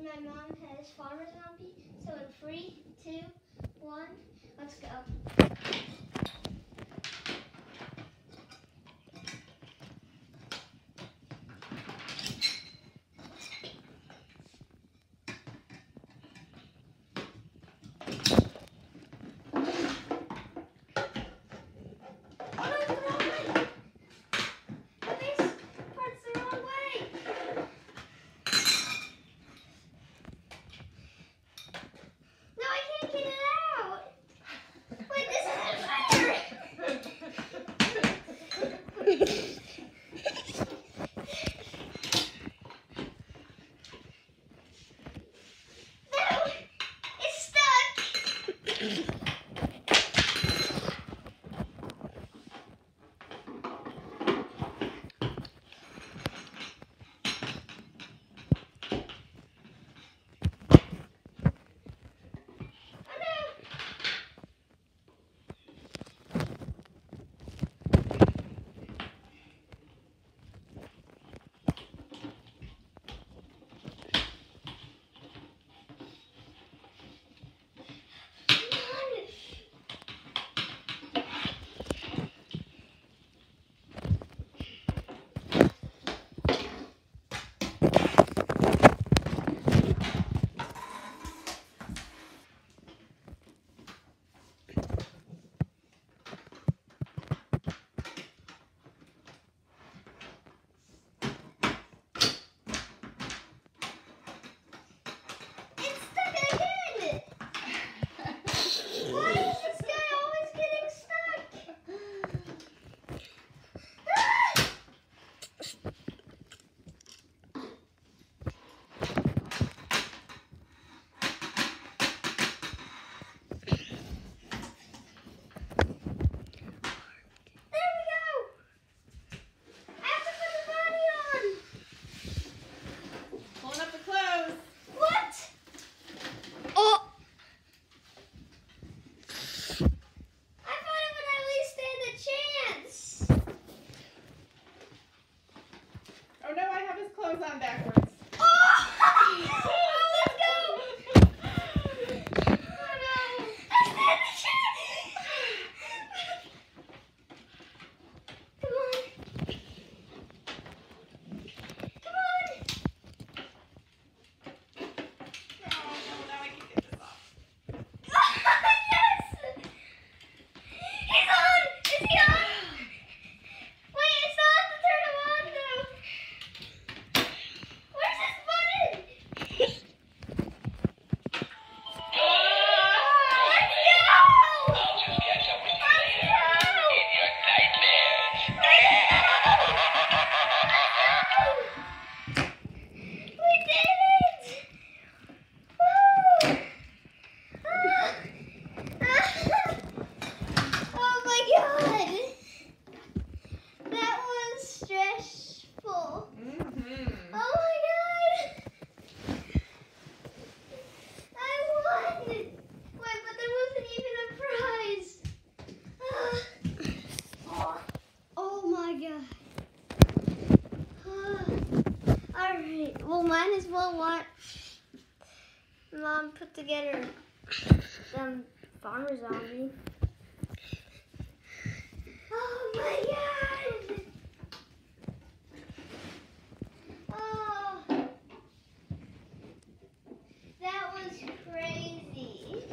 my mom has Farmer Zombie. So in 3, 2, 1, let's go. On backwards. Well, might as well watch Mom put together Farmer Zombie. Oh my God! Oh, that was crazy.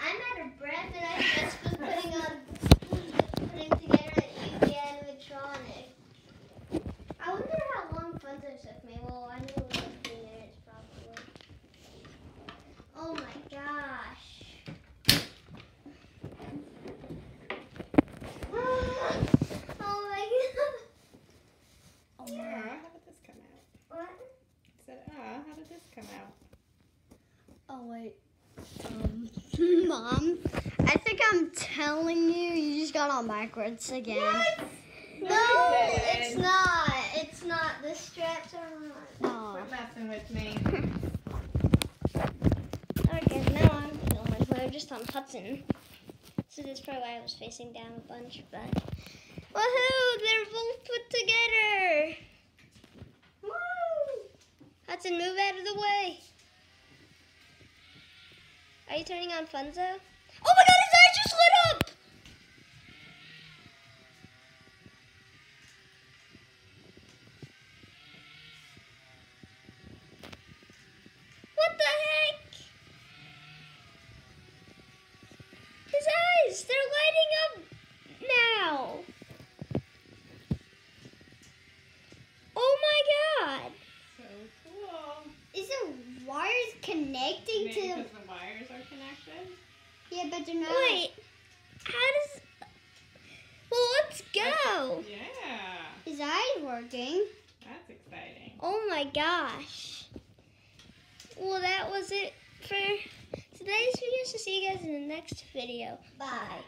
I'm out of breath, and I just was putting together an easy animatronic. I wonder how long Funzo took me. Well, I knew it was 15 minutes probably. Oh my gosh. Oh my God. Oh, yeah. How did this come out? What? I said, how did this come out? Oh wait. Mom, I think I'm telling you, you just got on backwards again. What? No, it's not. It's not. The straps are on. Quit messing with me. Okay, now I'm filming. We're just on Hudson. So that's probably why I was facing down a bunch, but woohoo! They're both put together! Hudson, move out of the way. Are you turning on Funzo? Oh my god, his eyes just lit up! What the heck? His eyes, they're lighting up now. Oh my god. So cool. Is the wires connecting Maybe to because the wires are connected? Yeah, but they're not. Wait, how does... Well, let's go. Yeah. His eye's working. That's exciting. Oh my gosh. Well, that was it for today's video, so see you guys in the next video. Bye.